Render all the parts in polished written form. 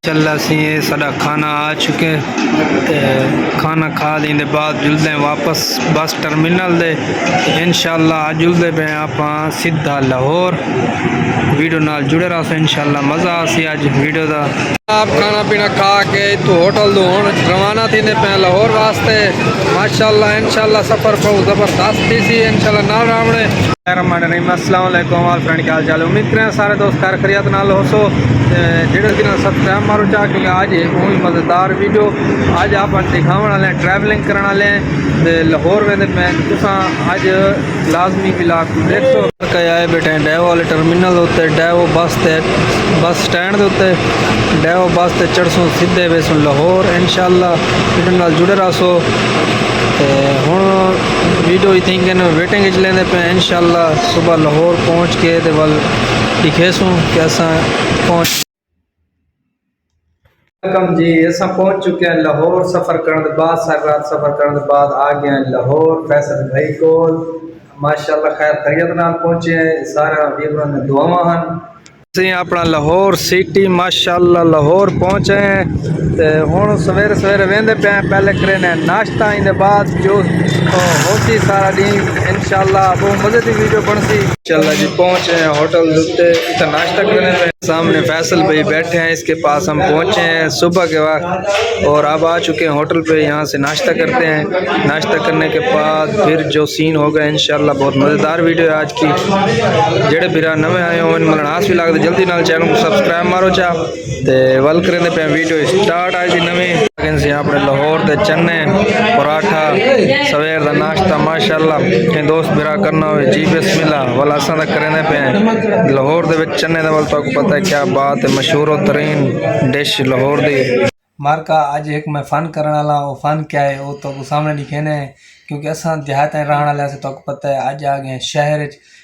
चला सी साडा खाना आ चुके ते खाना खा लेने बाद जुलते हैं वापस बस टर्मिनल दे। इंशाल्लाह जुलते पे आप सीधा लाहौर। वीडियो नाल जुड़े रहो इंशाल्लाह मज़ा आसी आज वीडियो का। आप खाना पीना खा के तो होटल दो हुण रवाना थी पे लाहौर वास्ते। माशाल्लाह इंशाल्लाह सफ़र बहुत ज़बरदस्त थी सी इंशाल्लाह नाल रावणे। अस्सलाम वालेकुम ऑल फ्रेंड, क्या हाल चाल। उम्मीद करें सारे दोस्त खैर खैरियत नाल हो सो। जेड़े दिन सब्सक्राइब मारो चाह क्योंकि आज वही मज़ेदार वीडियो आज आप दिखाने वाले हैं, ट्रैवलिंग करने वाले हैं लाहौर वेंदे पे तुसा आज लाजमी ब्लॉग देख सो। आए बैठे हैं डेवो वाले टर्मिनल उत्ते डेवो बस स्टैंड के उत्ते डेवो बस ते चढ़सों सीधे वेसों लाहौर इंशाल्लाह। वीडियो नाल जुड़े रहो। हुण वीडियो ही थिंक वेटिंग च लेंदे पे इंशाल्लाह सुबह लाहौर पहुँच के ते वल दिखेसूँ कि असा पहुँच। वेलकम जी, असा पहुँच चुके हैं लाहौर। सफ़र करने के बाद सारी रात सफ़र करने के बाद आ गए हैं लाहौर फैसल भाई को। माशाल्लाह खैर खैरियत नाल पहुँचे हैं। सारा वीरों ने दुआवां हन। ਅਸੀਂ अपना लाहौर सिटी माशाल्लाह लाहौर पहुँचे हैं। हुण सवेरे सवेरे वेंदे पे पहले करें नाश्ता इन बाद जो होती सारा दिन इंशाल्लाह वो मज़े की वीडियो बनती। इंशाल्लाह जी पहुँचे हैं होटल उत्ते इतना नाश्ता करने पे सामने फैसल भाई बैठे हैं, इसके पास हम पहुँचे हैं सुबह के वक्त और अब आ चुके हैं होटल पे। यहाँ से नाश्ता करते हैं। नाश्ता करने के बाद फिर जो सीन होगा इंशाल्लाह बहुत मज़ेदार वीडियो है आज की। जेड़े बिरा नवे आए हो मतलब आस भी लगते जल्दी नाल चैनल को सब्सक्राइब मारो चा ते वल करें पे वीडियो स्टार्ट आज नवी अपने लाहौर के चने पराठा सवेर का नाश्ता माशाल्लाह के दोस्त बिरा करना हो जी बिस्मिल्लाह वाल असा करें पे लाहौर के चने का वाल तो पता है क्या बात है। मशहूर तरीन डिश लाहौर की मार्का। आज एक मैं फ़न करने वाला हूँ। फ़न क्या है वो तो सामने दिखेने है क्योंकि असा देहात रहने वाले से तो पता है। अज आ गए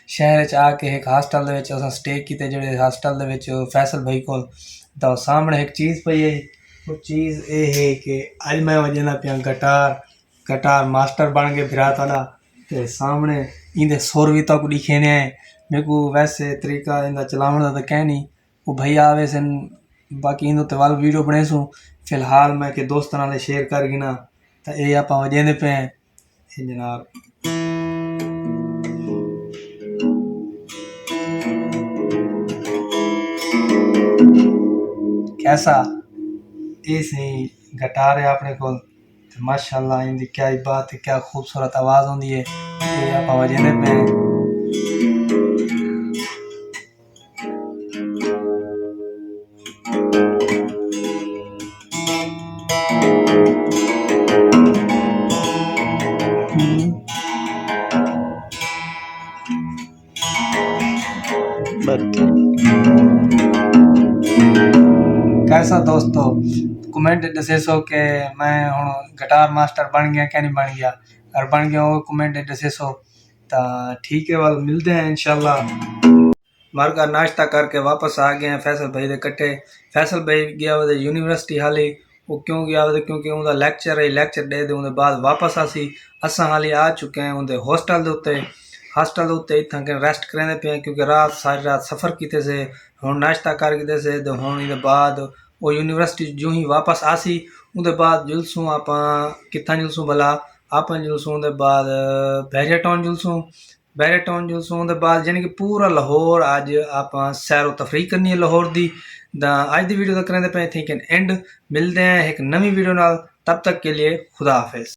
शहर आके एक हॉस्टल स्टे किए जेडे हॉस्टल फैसल भाई को तो सामने एक चीज़ पई है। वो चीज़ ये है कि अज मैं वजना पिया गटार मास्टर बन के फिरा था ते सामने इंदे सुर भी तक दिखेने है। मेरे को वैसे तरीका इनका चलावन का तो कह नहीं वो भैया आवे सन बाकी इन तो वाल वीडियो बने सूँ। फिलहाल मैं के दोस्तों नाल शेयर कर गिना तो ये आप वजेंदे पे हैं जनाब। कैसा ये सही गटार है अपने को माशाल्लाह। इनकी क्या ही बात है, क्या खूबसूरत आवाज़ होती है। ये आप वजेंदे पे हैं। कैसा दोस्तों कमेंट दसे सो के मैं हूँ गिटार मास्टर बन गया क्या नहीं बन गया। अगर बन गया वो कमेंट दसे सो तो ठीक है वाल मिलते हैं इंशाल्लाह। मार का नाश्ता करके वापस आ गए हैं फैसल भाई के कट्ठे। फैसल भाई गया वो यूनिवर्सिटी हाली वो क्यों गया वो क्योंकि उनका लैक्चर दे दे उनके बाद वापस आसी असा हाली आ चुके हैं उनके हॉस्टल के उत्ते इतना रेस्ट करेंदे पे क्योंकि रात सारी रात सफ़र किते से हुण नाश्ता कर किते से तो हुण इहदे बाद वो यूनिवर्सिटी जो ही वापस आसी उनके बाद जुलसूँ आप कितना जुलसूँ भला आप जुलसूँ उनके बाद बैरिया टाउन जुलसूँ उनके बाद यानी कि पूरा लाहौर आज आप सैरो तफरी करनी है लाहौर दी। आज दी वीडियो तो करेंदे पे थिंक एंड मिलते हैं एक नवी वीडियो नाल। तब तक के लिए खुदा हाफिज।